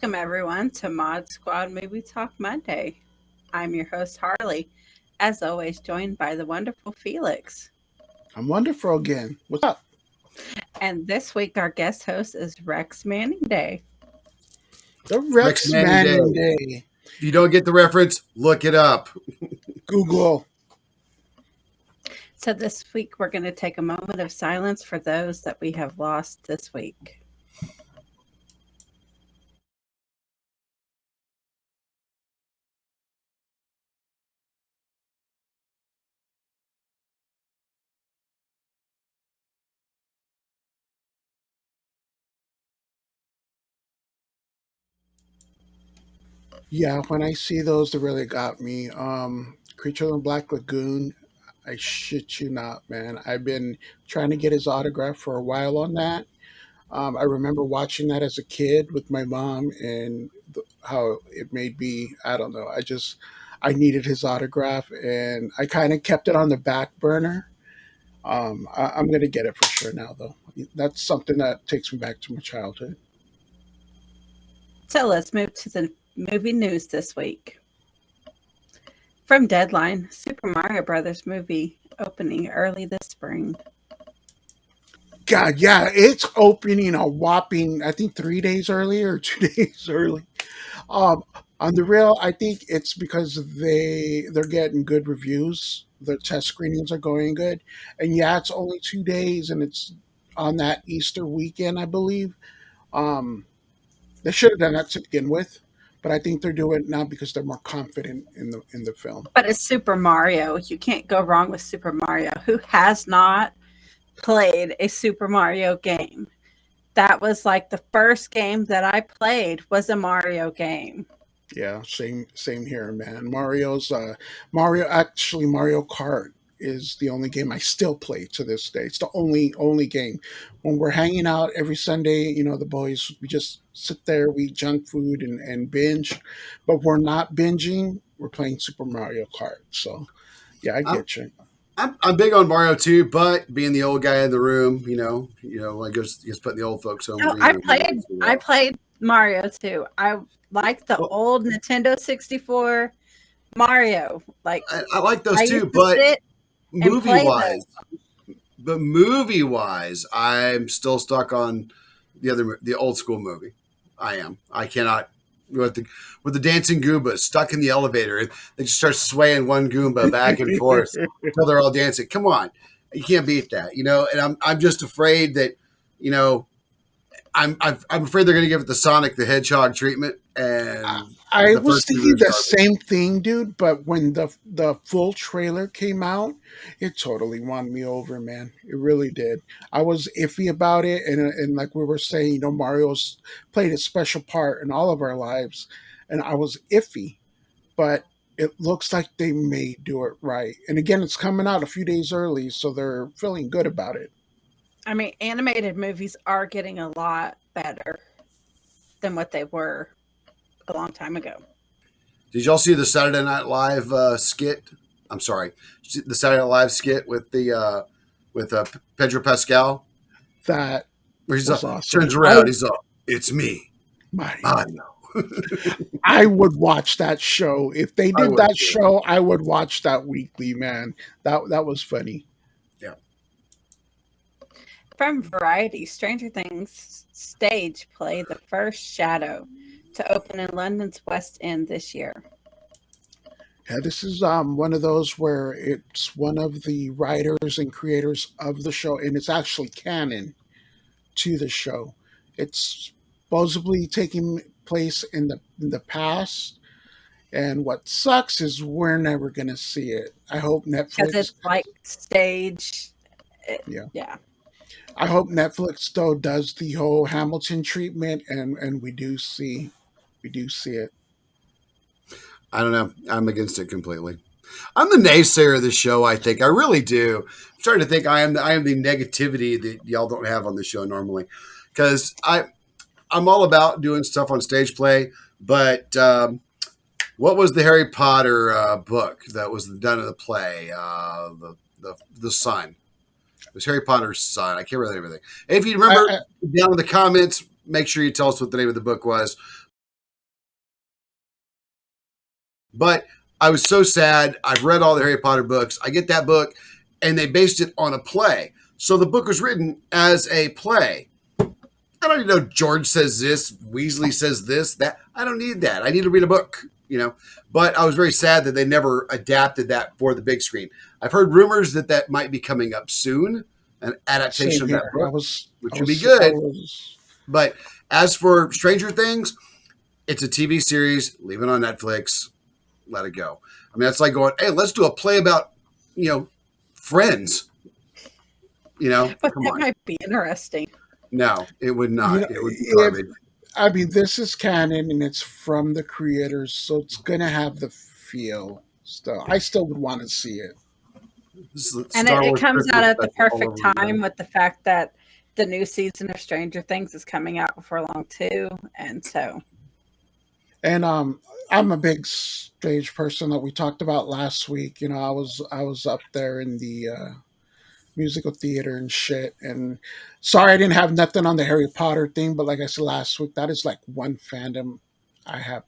Welcome, everyone, to Mod Squad Movie Talk Monday. I'm your host, Harley, as always, joined by the wonderful Felix. I'm wonderful again. What's up? And this week, our guest host is Rex Manning Day. The Rex Rex Manning Manning Day. Day. If you don't get the reference, look it up. Google. So, this week, we're going to take a moment of silence for those that we have lost this week. Yeah, when I see those, they really got me. Creature in the Black Lagoon. I shit you not, man. I've been trying to get his autograph for a while on that. I remember watching that as a kid with my mom and how it made me. I don't know. I needed his autograph, and I kind of kept it on the back burner. I'm gonna get it for sure now, though. That's something that takes me back to my childhood. So, let's move to the movie news this week. From Deadline, Super Mario Brothers movie opening early this spring. God, yeah, it's opening a whopping, I think 3 days early or 2 days early. Um, on the real, I think it's because they're getting good reviews. The test screenings are going good, and yeah, it's only 2 days, and it's on that Easter weekend, I believe. Um, they should have done that to begin with, but I think they're doing it now because they're more confident in the film. But it's Super Mario. You can't go wrong with Super Mario. Who has not played a Super Mario game? That was like the first game that I played was a Mario game. Yeah, same here, man. Mario Kart is the only game I still play to this day. It's the only game. When we're hanging out every Sunday, the boys, we just sit there, we eat junk food and binge. But we're not binging, we're playing Super Mario Kart. So yeah, I I'm, get you. I'm big on Mario too, but being the old guy in the room, I guess putting the old folks home. No, I played Mario too. I like the Well, old Nintendo 64 Mario. Like I like those I used too, to but sit and movie play wise, those. I'm still stuck on the old school movie. I am. I cannot with the dancing Goombas stuck in the elevator. They just start swaying one Goomba back and forth until they're all dancing. Come on, you can't beat that, And I'm just afraid that, you know, I'm afraid they're going to give it the Sonic the Hedgehog treatment, I, and I the was first movie thinking was the garbage. same thing, dude. But when the full trailer came out, it totally won me over, man. It really did. I was iffy about it, and like we were saying, Mario's played a special part in all of our lives, and I was iffy. But it looks like they may do it right. And again, it's coming out a few days early, so they're feeling good about it. I mean, animated movies are getting a lot better than what they were a long time ago. Did y'all see the Saturday Night Live skit? I'm sorry, the Saturday Night Live skit with Pedro Pascal, That where was awesome. turns around, he's all, "It's me, My Mario." I would watch that show. If they I did would that too. show, I would watch that weekly, man. That was funny. Yeah. From Variety, Stranger Things stage play The First Shadow to open in London's West End this year. Yeah, this is one of those where it's one of the writers and creators of the show, and it's actually canon to the show. It's supposedly taking place in the past, and what sucks is we're never gonna see it. I hope Because Netflix, it's like stage. yeah, Yeah. I hope Netflix though does the whole Hamilton treatment, and we do see it. I don't know. I'm against it completely. I'm the naysayer of the show. I think I really do. I'm starting to think I am the negativity that y'all don't have on the show normally, because I'm all about doing stuff on stage play. But what was the Harry Potter book that was done in the play? The Son. It was Harry Potter's son. I can't remember everything. If you I, remember, I down in the comments, make sure you tell us what the name of the book was. But I was so sad. I've read all the Harry Potter books. I get that book, and they based it on a play. So the book was written as a play. I don't need to know George says this, Weasley says this, that. I don't need that. I need to read a book, you know. But I was very sad that they never adapted that for the big screen. I've heard rumors that that might be coming up soon, an adaptation of that book, which would be good. But as for Stranger Things, it's a TV series. Leave it on Netflix. Let it go. I mean, that's like going, hey, let's do a play about, Friends. But that might be interesting. No, it would not. It would be garbage. I mean, this is canon and it's from the creators, so it's gonna have the feel. Still, I still would want to see it. And it comes out at the perfect time with the fact that the new season of Stranger Things is coming out before long too, and so. And I'm a big stage person that we talked about last week. I was up there in the musical theater and shit. And sorry I didn't have nothing on the Harry Potter thing, but like I said last week, that is like one fandom I have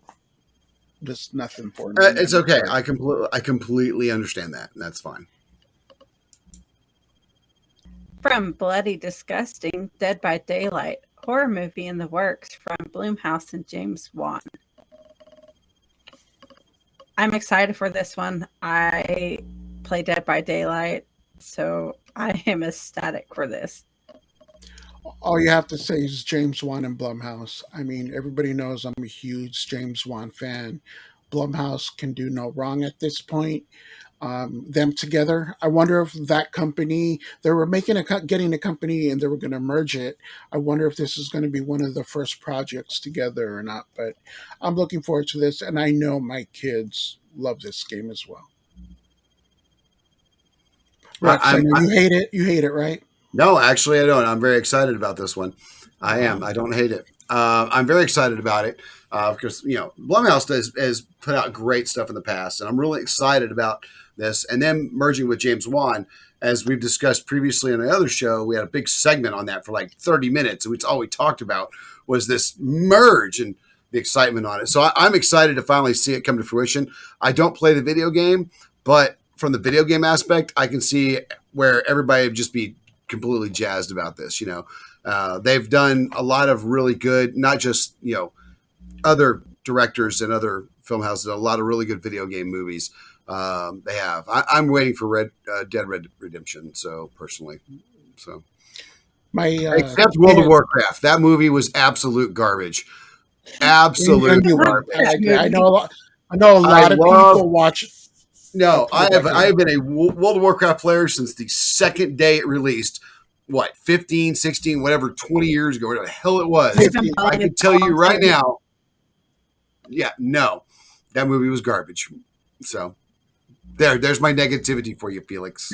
just nothing for. It's okay. I completely understand that. That's fine. From Bloody Disgusting, Dead by Daylight, horror movie in the works from Blumhouse and James Wan. I'm excited for this one. I play Dead by Daylight, so I am ecstatic for this. All you have to say is James Wan and Blumhouse. I mean, everybody knows I'm a huge James Wan fan. Blumhouse can do no wrong at this point. Them together, I wonder if that company, they were getting a company and they were going to merge it. I wonder if this is going to be one of the first projects together or not. But I'm looking forward to this, and I know my kids love this game as well. Rex, you hate it. You hate it, right? No, actually, I don't. I'm very excited about this one. I am. I don't hate it. I'm very excited about it because Blumhouse has put out great stuff in the past, and I'm really excited about this. And then merging with James Wan, as we've discussed previously on another show, we had a big segment on that for like 30 minutes, and it's all we talked about was this merge and the excitement on it. So I'm excited to finally see it come to fruition. I don't play the video game, but from the video game aspect, I can see where everybody would just be completely jazzed about this. They've done a lot of really good, not just, other directors and other film houses, a lot of really good video game movies. They have. I'm waiting for Dead Red Redemption. So personally, except World of Warcraft, that movie was absolute garbage. Absolute garbage. I know a lot of people watch. No, I have been a World of Warcraft player since the second day it released. What, 15, 16, whatever, 20 years ago, whatever the hell it was. I can tell you right now. Yeah, no, that movie was garbage. So there's my negativity for you, Felix.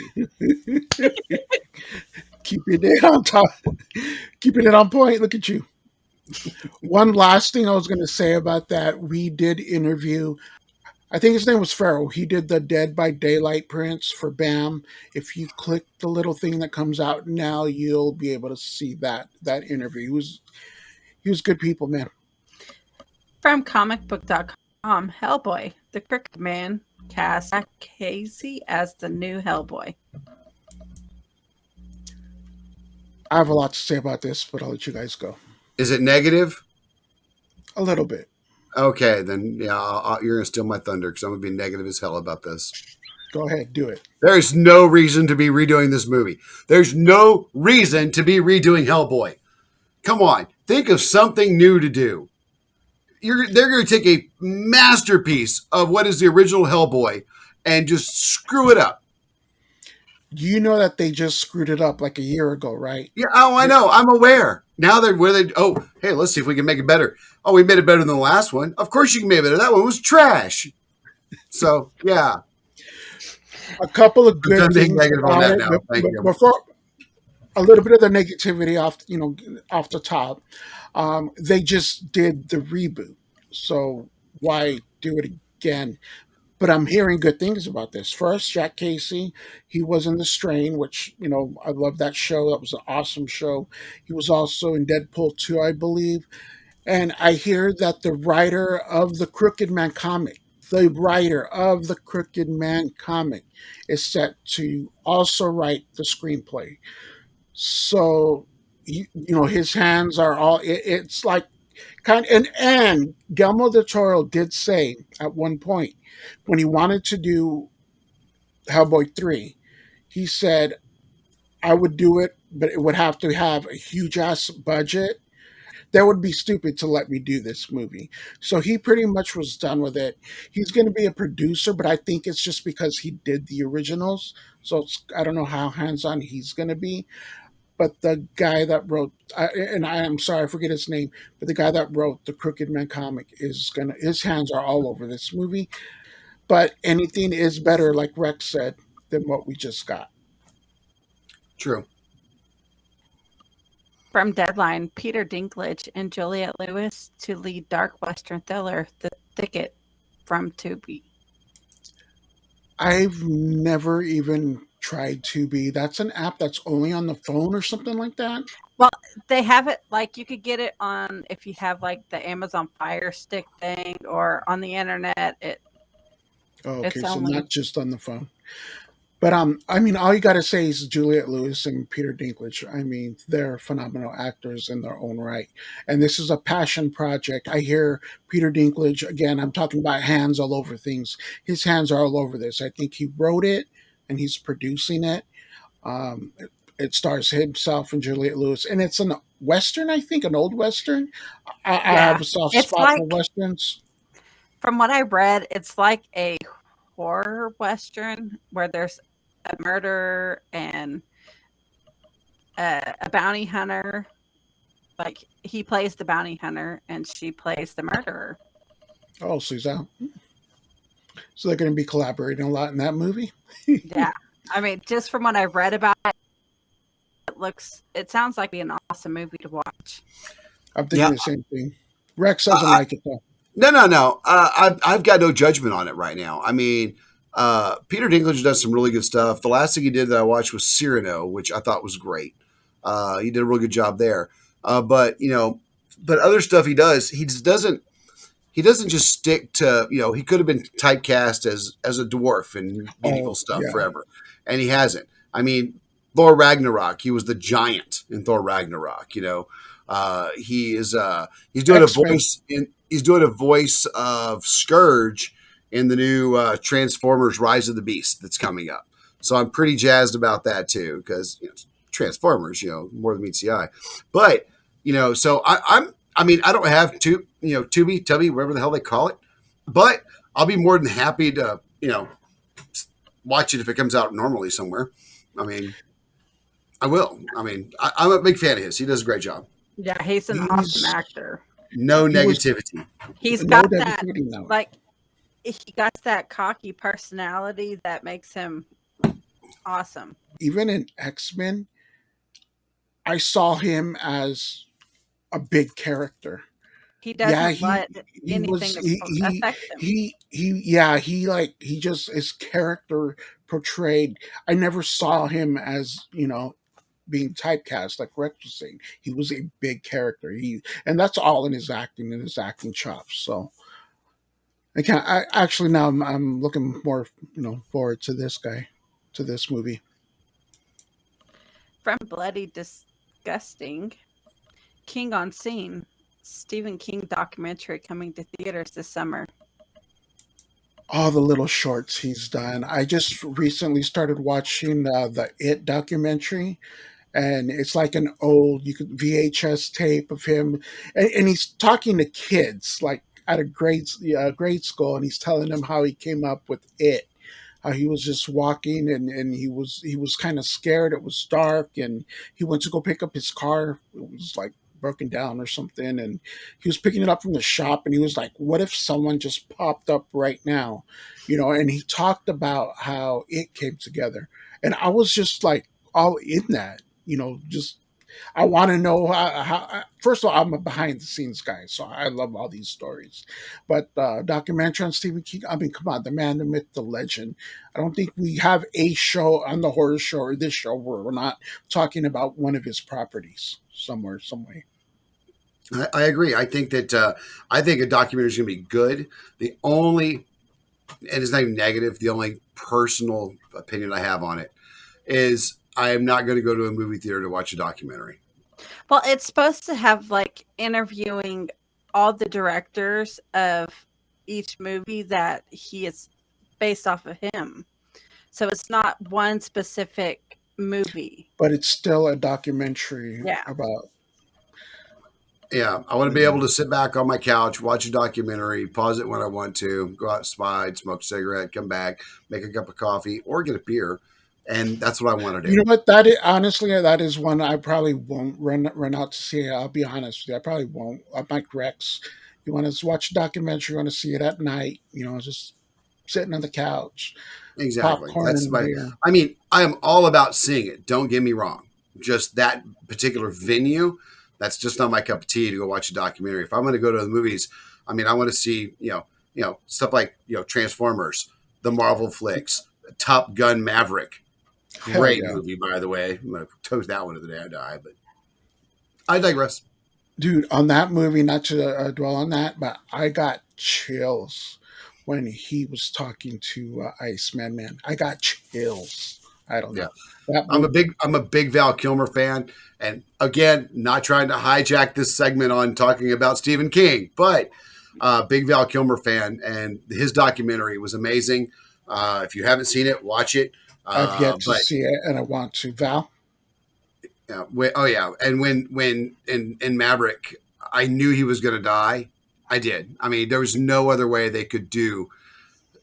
Keeping it on top, keeping it on point. Look at you. One last thing I was going to say about that, we did interview, I think his name was Farrell. He did the Dead by Daylight prints for BAM. If you click the little thing that comes out now, you'll be able to see that interview. He was good people, man. From comicbook.com, Hellboy, the Crooked Man cast Jack Casey as the new Hellboy. I have a lot to say about this, but I'll let you guys go. Is it negative? A little bit. Okay, then you're going to steal my thunder because I'm going to be negative as hell about this. Go ahead, do it. There's no reason to be redoing this movie. There's no reason to be redoing Hellboy. Come on, think of something new to do. They're going to take a masterpiece of what is the original Hellboy and just screw it up. You know that they just screwed it up like a year ago, right? Yeah, I know. I'm aware. Now hey, let's see if we can make it better. Oh, we made it better than the last one. Of course you can make it better. That one was trash. So, yeah. A couple of good things about it. Before a little bit of the negativity off the top, they just did the reboot. So why do it again? But I'm hearing good things about this. First, Jack Casey, he was in The Strain, which, I love that show. That was an awesome show. He was also in Deadpool 2, I believe. And I hear that the writer of the Crooked Man comic the writer of the Crooked Man comic is set to also write the screenplay. So his hands are all. It's like and Guillermo del Toro did say at one point when he wanted to do Hellboy 3, he said, I would do it, but it would have to have a huge ass budget. That would be stupid to let me do this movie. So he pretty much was done with it. He's going to be a producer, but I think it's just because he did the originals. So I don't know how hands on he's going to be. But the guy that wrote, and I am sorry, I forget his name, but the guy that wrote the Crooked Man comic his hands are all over this movie. But anything is better, like Rex said, than what we just got. True. From Deadline, Peter Dinklage and Juliette Lewis to lead dark Western thriller The Thicket from Tubi. I've never even tried Tubi. That's an app that's only on the phone or something like that. Well, they have it like you could get it on if you have like the Amazon Fire Stick thing or on the internet. Okay, so not just on the phone. But I mean, all you got to say is Juliette Lewis and Peter Dinklage. I mean, they're phenomenal actors in their own right, and this is a passion project. I hear Peter Dinklage again. I'm talking about hands all over things. His hands are all over this. I think he wrote it, and he's producing it. It stars himself and Juliette Lewis, and it's an western. I think an old western. I have a soft spot for westerns. From what I read, it's like a horror western where there's a murder and a bounty hunter. Like he plays the bounty hunter and she plays the murderer. Oh, Suzanne. So they're going to be collaborating a lot in that movie. Yeah, I mean, just from what I've read about it, it sounds like an awesome movie to watch. I'm thinking the same thing. Rex doesn't like it though. No. I've got no judgment on it right now. I mean, Peter Dinklage does some really good stuff. The last thing he did that I watched was Cyrano, which I thought was great. He did a really good job there. But other stuff he does, he doesn't just stick to, he could have been typecast as a dwarf in medieval stuff forever. And he hasn't. I mean, Thor Ragnarok, he was the giant in Thor Ragnarok, he's doing he's doing a voice of Scourge in the new Transformers Rise of the Beast that's coming up. So I'm pretty jazzed about that too, because Transformers, more than meets the eye. But, so I don't have Tubi, Tubby, whatever the hell they call it. But I'll be more than happy to, watch it if it comes out normally somewhere. I mean, I will. I mean, I'm a big fan of his. He does a great job. Yeah, he's an awesome actor. No negativity. He's got that, like, he got that cocky personality that makes him awesome. Even in X-Men, I saw him as a big character. He doesn't let anything affect him. He just, his character portrayed. I never saw him as, being typecast like Rex was saying. He was a big character. And that's all in his acting and his acting chops. So I'm looking more, forward to this movie. From Bloody Disgusting, King on Scene, Stephen King documentary coming to theaters this summer. All the little shorts he's done. I just recently started watching the It documentary, and it's like an old VHS tape of him, and he's talking to kids like at a grade school, and he's telling them how he came up with It. How he was just walking and he was kind of scared. It was dark, and he went to go pick up his car. It was like broken down or something, and he was picking it up from the shop, and he was like, what if someone just popped up right now, and he talked about how it came together, and I was just like all in that, just I want to know how first of all, I'm a behind the scenes guy, so I love all these stories, but documentary on Stephen King, I mean, come on, the man, the myth, the legend. I don't think we have a show on the horror show or this show where we're not talking about one of his properties somewhere, some way. I agree. I think that a documentary is going to be good. The only and it's not even negative. The only personal opinion I have on it is I am not going to go to a movie theater to watch a documentary. Well, it's supposed to have like interviewing all the directors of each movie that he is based off of him. So it's not one specific movie. But it's still a documentary Yeah. about. Yeah, I want to be able to sit back on my couch, watch a documentary, pause it when I want to, go outside, smoke a cigarette, come back, make a cup of coffee, or get a beer, and that's what I want to do. You know what? That is honestly, that is one I probably won't run out to see. I'll be honest with you. I probably won't. I'm like Rex. You want to watch a documentary? You want to see it at night? Just sitting on the couch, Exactly. popcorn That's and my. beer. I mean, I am all about seeing it. Don't get me wrong. Just that particular venue, that's just not my cup of tea to go watch a documentary. If I'm going to go to the movies, I mean, I want to see stuff like Transformers, the Marvel flicks, Top Gun Maverick. Hell Great yeah. movie, by the way. I'm going to toast that one to the day I die, but I digress. Dude, on that movie, not to dwell on that, but I got chills when he was talking to Iceman. Man, I got chills. I don't Yeah. know. That I'm a big Val Kilmer fan, and again, not trying to hijack this segment on talking about Stephen King, but big Val Kilmer fan, and his documentary was amazing. If you haven't seen it, watch it. I've yet to But see it, and I want to. Val, yeah, and when in Maverick, I knew he was going to die. I did. I mean, there was no other way they could do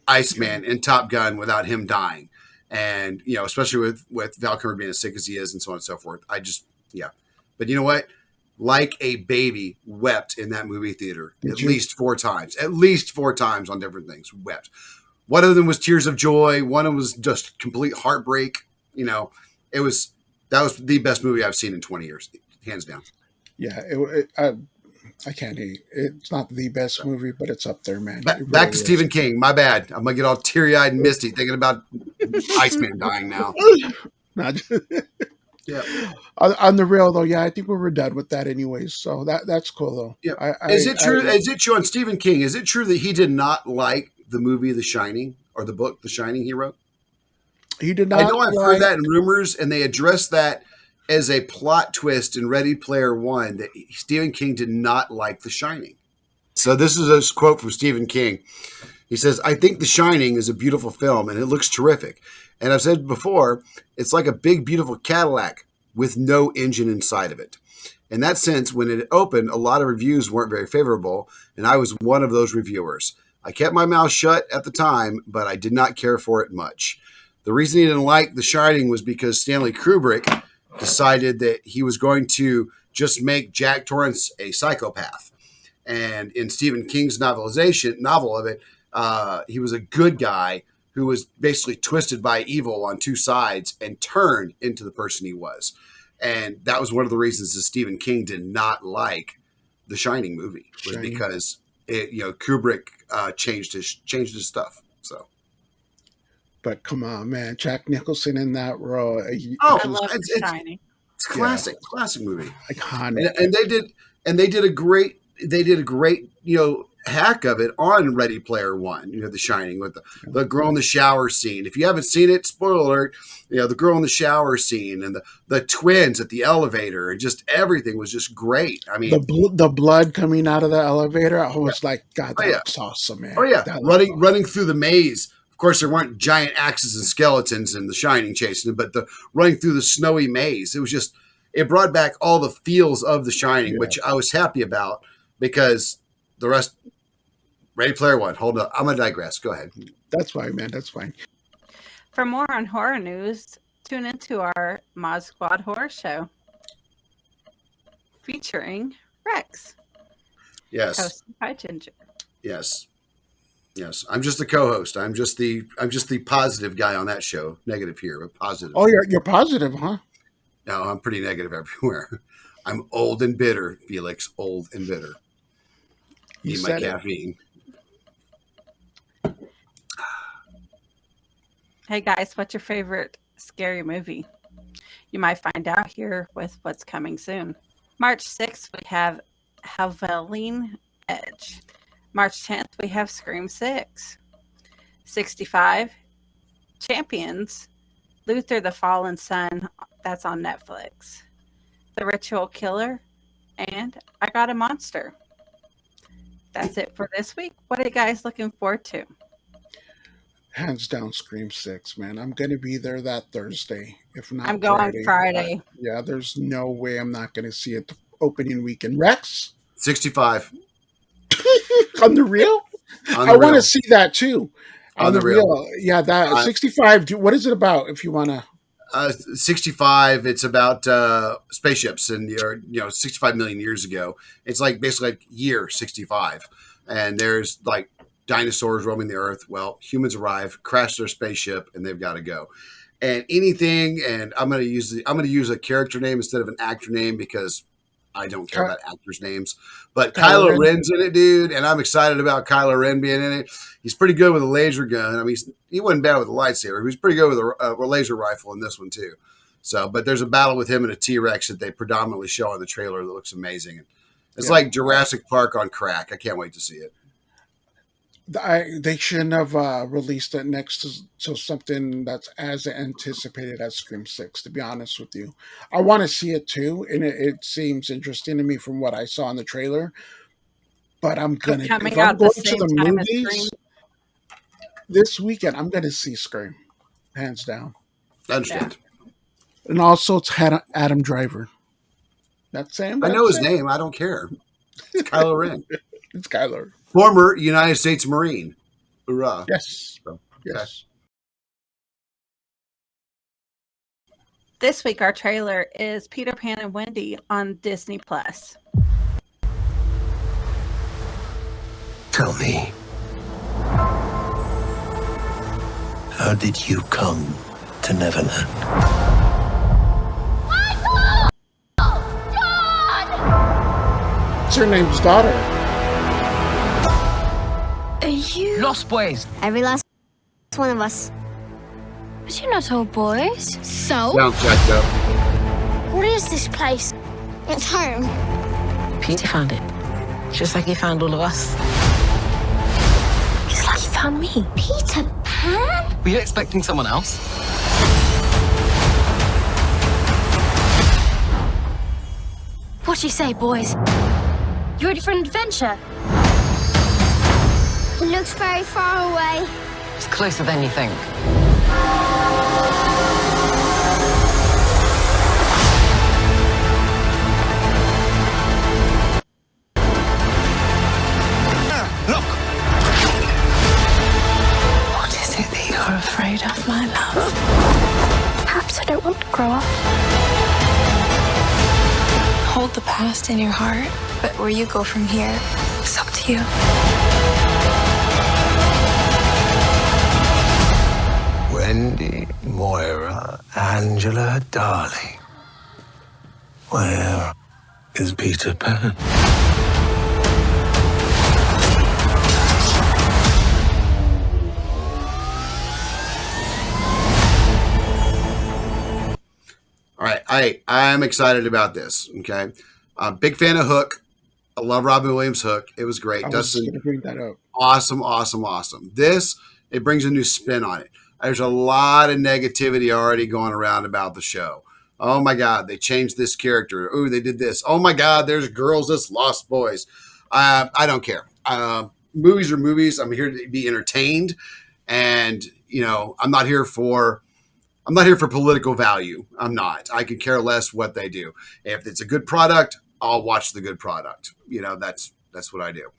Iceman in Top Gun without him dying. And, especially with Val Kilmer being as sick as he is and so on and so forth. Yeah. But you know what? Like a baby, wept in that movie theater at least 4 times. At least 4 times on different things. Wept. One of them was tears of joy. One of them was just complete heartbreak. That was the best movie I've seen in 20 years, hands down. yeah, I can't eat. It's not the best movie, but it's up there, man. Back to Stephen King. My bad. I'm gonna get all teary-eyed and misty thinking about Iceman dying now. Yeah. On the real though, yeah, I think we were done with that anyways. So that's cool though. Yeah. Is it true? Is it true on Stephen King? Is it true that he did not like the movie The Shining or the book The Shining he wrote? He did not. I know I've heard that in rumors, and they addressed that as a plot twist in Ready Player One that Stephen King did not like The Shining. So this is a quote from Stephen King. He says, "I think The Shining is a beautiful film, and it looks terrific. And I've said before, it's like a big, beautiful Cadillac with no engine inside of it. In that sense, when it opened, a lot of reviews weren't very favorable, and I was one of those reviewers. I kept my mouth shut at the time, but I did not care for it much. The reason he didn't like The Shining was because Stanley Kubrick decided that he was going to just make Jack Torrance a psychopath. And in Stephen King's novel of it, he was a good guy who was basically twisted by evil on 2 sides and turned into the person he was. And that was one of the reasons that Stephen King did not like the Shining movie, was because Kubrick changed his stuff. So, but come on, man, Jack Nicholson in that role. I love The Shining. It's classic movie. Iconic. And they did a great hack of it on Ready Player One, The Shining, with the girl in the shower scene. If you haven't seen it, spoiler alert, the girl in the shower scene and the twins at the elevator, and just everything was just great. I mean, the blood coming out of the elevator, I was like, God, that looks awesome, man. Oh yeah, running through the maze. Of course, there weren't giant axes and skeletons in The Shining chasing them, but the running through the snowy maze, it brought back all the feels of The Shining, which I was happy about, because the rest, Ready Player One. Hold up, I'm gonna digress. Go ahead. That's fine, man. That's fine. For more on horror news, tune into our Mod Squad Horror Show featuring Rex. Yes. Hosted by Ginger. Yes. I'm just the co-host. I'm just the positive guy on that show. Negative here, but positive. Oh, you're positive, huh? No, I'm pretty negative everywhere. I'm old and bitter, Felix. Old and bitter. Need my caffeine. Hey guys, what's your favorite scary movie? You might find out here with what's coming soon. March 6th, we have Halloween Edge. March 10th, we have Scream 6. 65, Champions, Luther the Fallen Son, that's on Netflix, The Ritual Killer, and I Got a Monster. That's it for this week. What are you guys looking forward to? Hands down, Scream 6, man. I'm going to be there that Thursday, if not I'm going Friday. Yeah, there's no way I'm not going to see it the opening weekend. Rex? 65. On the real? I want to see that too. On the real. Yeah, that 65. What is it about if you want to? 65. It's about spaceships, and 65 million years ago. It's like basically like year 65, and there's like dinosaurs roaming the earth. Well, humans arrive, crash their spaceship, and they've got to go. And anything, and I'm gonna use a character name instead of an actor name because I don't care about actors' names. But Kylo Ren's in it, dude, and I'm excited about Kylo Ren being in it. He's pretty good with a laser gun. I mean, he wasn't bad with a lightsaber. He was pretty good with a laser rifle in this one too. So, but there's a battle with him and a T-Rex that they predominantly show in the trailer that looks amazing. It's like Jurassic Park on crack. I can't wait to see it. They shouldn't have released it next to something that's as anticipated as Scream 6, to be honest with you. I want to see it too, and it seems interesting to me from what I saw in the trailer. But I'm going to, if I'm going to the movies this weekend, I'm going to see Scream, hands down. I understand. Yeah. And also, it's Adam Driver. That's Sam. I know his name. I don't care. It's Kylo Ren. It's Kylo. Former United States Marine. Hoorah. Yes. So, yes. This week, our trailer is Peter Pan and Wendy on Disney+. Tell me, how did you come to Neverland? Michael! John! What's her name's daughter? Are you Lost Boys? Every last one of us. But you're not all boys. So? Sounds jacked up. What is this place? It's home. Peter found it. Just like he found all of us. Just like he found me. Peter Pan? Were you expecting someone else? What do you say, boys? You ready for an adventure? It looks very far away. It's closer than you think. Look! What is it that you're afraid of, my love? Perhaps I don't want to grow up. Hold the past in your heart, but where you go from here, it's up to you. Wendy, Moira, Angela, darling. Where is Peter Pan? All right, I'm excited about this. Okay, big fan of Hook. I love Robin Williams' Hook. It was great. I was going to bring that up. Awesome. This, it brings a new spin on it. There's a lot of negativity already going around about the show. Oh my God, they changed this character. Oh, they did this. Oh my God, there's girls as Lost Boys. I don't care. Movies are movies. I'm here to be entertained, and I'm not here for political value. I'm not. I could care less what they do. If it's a good product, I'll watch the good product. That's what I do.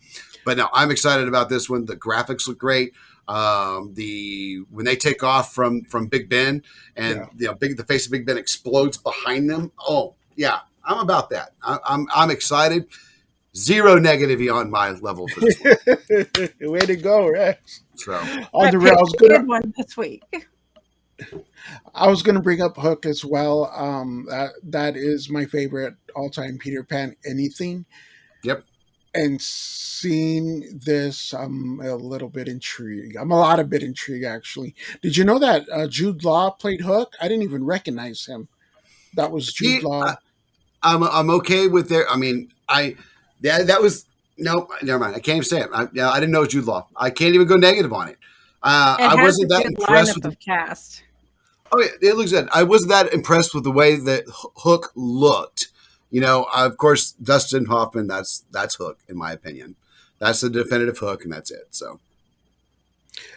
But no, I'm excited about this one. The graphics look great. When they take off from Big Ben and the face of Big Ben explodes behind them. Oh yeah, I'm about that. I'm excited. Zero negativity on my level for this one. Way to go, Rex. So on the rails, good one this week. I was going to bring up Hook as well. That is my favorite all-time Peter Pan anything. Yep. And seeing this, I'm a little bit intrigued. I'm a lot of bit intrigued, actually. Did you know that Jude Law played Hook? I didn't even recognize him. That was Jude Law. I'm okay with their. I mean, that was nope. Never mind. I can't even say it. I didn't know it was Jude Law. I can't even go negative on it. I has wasn't a that good impressed lineup with. of cast. Oh yeah, it looks good. I wasn't that impressed with the way that Hook looked. Of course, Dustin Hoffman. That's Hook, in my opinion. That's the definitive Hook, and that's it. So, And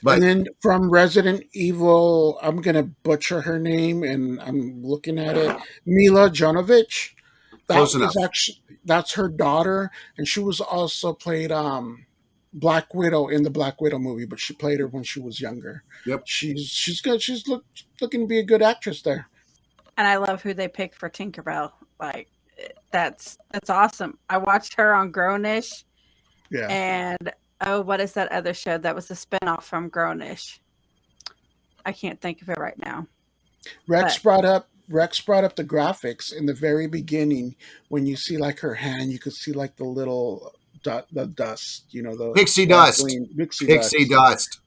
but then from Resident Evil, I'm gonna butcher her name, and I'm looking at it. Mila Jovovich. close enough. That's her daughter, and she was also played Black Widow in the Black Widow movie, but she played her when she was younger. Yep. She's good. Looking to be a good actress there. And I love who they picked for Tinkerbell. Like that's awesome. I watched her on Grownish, Yeah. and what is that other show that was a spinoff from Grownish? I can't think of it right now. Rex brought up the graphics in the very beginning. When you see like her hand, you could see like the little the dust, the Pixie dust. Pixie dust.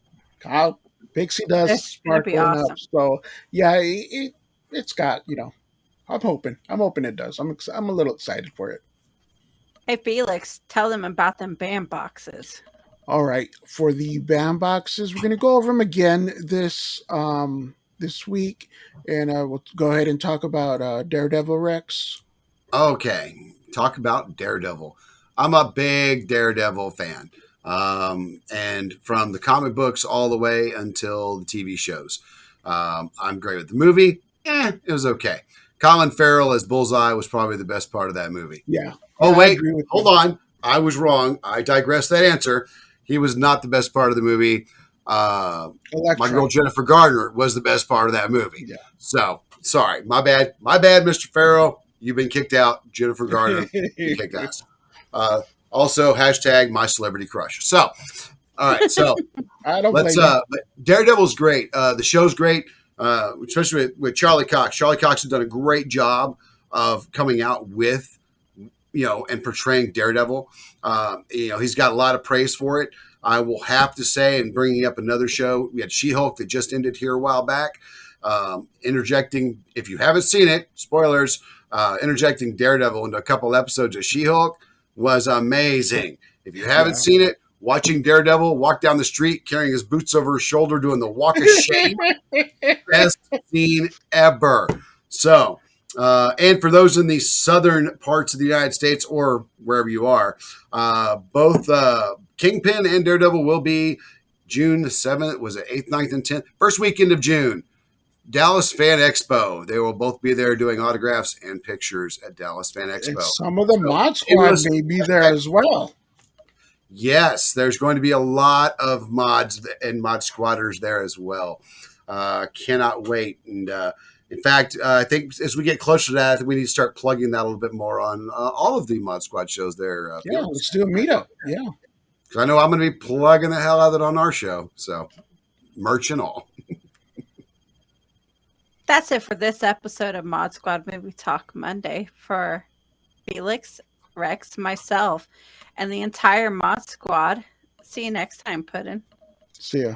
How pixie dust It's gonna be sparkling awesome. up. So yeah, it's got I'm hoping it does. I'm a little excited for it. Hey Felix, tell them about them band boxes. All right, for the band boxes, we're gonna go over them again this week, and we'll go ahead and talk about Daredevil Rex. Okay, talk about Daredevil. I'm a big Daredevil fan, and from the comic books all the way until the TV shows. I'm great with the movie. It was okay. Colin Farrell as Bullseye was probably the best part of that movie. Yeah. Oh, wait, hold you. on. I was wrong. I digress that answer. He was not the best part of the movie. My girl Jennifer Garner was the best part of that movie. Yeah. So, sorry. My bad. My bad, Mr. Farrell. You've been kicked out. Jennifer Garner, you kicked ass. Also, hashtag my celebrity crush. So, all right. So, I don't blame you. Daredevil's great. The show's great, especially with Charlie Cox. Charlie Cox has done a great job of coming out with, and portraying Daredevil. He's got a lot of praise for it. I will have to say, and bringing up another show, we had She-Hulk that just ended here a while back. Interjecting, if you haven't seen it, spoilers, interjecting Daredevil into a couple episodes of She-Hulk was amazing. If you haven't seen it, watching Daredevil walk down the street carrying his boots over his shoulder, doing the walk of shame, best scene ever. So, and for those in the southern parts of the United States or wherever you are, both Kingpin and Daredevil will be June 7th, was it 8th, 9th, and 10th? First weekend of June. Dallas Fan Expo. They will both be there doing autographs and pictures at Dallas Fan Expo. And some of the Mod Squad may be there as well. Yes, there's going to be a lot of mods and mod squatters there as well. Cannot wait. And in fact, I think as we get closer to that, we need to start plugging that a little bit more on all of the Mod Squad shows there. Let's do a meetup. Yeah. Because I know I'm going to be plugging the hell out of it on our show. So, merch and all. That's it for this episode of Mod Squad Movie Talk Monday. For Felix, Rex, myself, and the entire Mod Squad. See you next time, Puddin'. See ya.